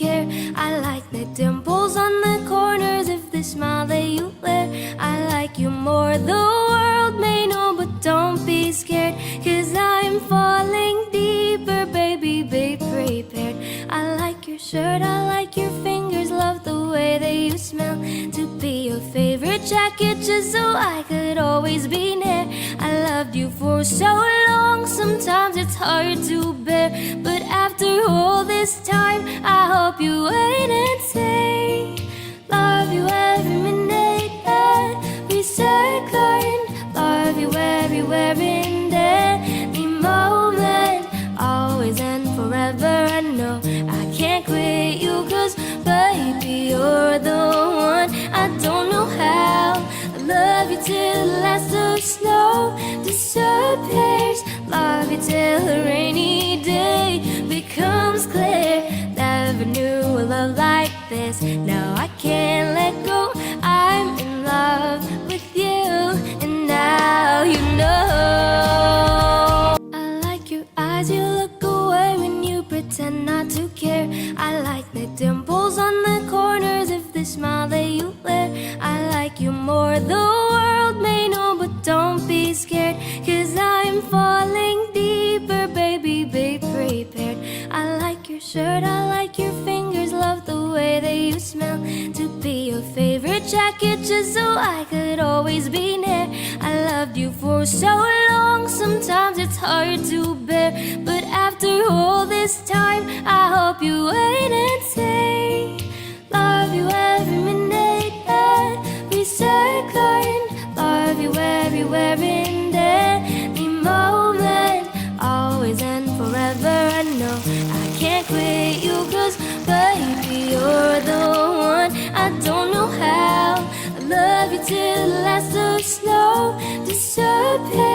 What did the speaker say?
care. I like the dimples on the corners of the smile that you wear. I like you more, the world may know, but don't be scared, 'cause I'm falling deeper, baby, be prepared. I like your shirt, I like your fingers, love the way that you smell. To be your favorite jacket just so I could always be near. I loved you for so long, sometimes it's hard to bear, but after all this time I hope you wait and say love you every minute, every second. Love you everywhere in any moment, always and forever. I know I can't quit you, 'cause baby you're the one. I don't know how, I love you till the last of snow disappears. Love you till a rainy day becomes clear. Never knew a love like this, now I can't let go. I'm in love with you, and now you know. I like your eyes, you look away when you pretend not to care. I like the dimples on the corners of the smile that you wear. I like you more, the world may know, but don't be scared, 'cause I'm falling deeper, baby, be prepared. I like your shirt, I like your fingers, love the way that you smell. To be your favorite jacket just so I could always be near. I loved you for so long, sometimes it's hard to bear, but after all this time I hope you wait and say love you every minute, every second. Love you everywhere in any moment, always and forever. I know I can't quit you, 'cause baby you're the one. I don't know how, I love you till the last of snow disappears.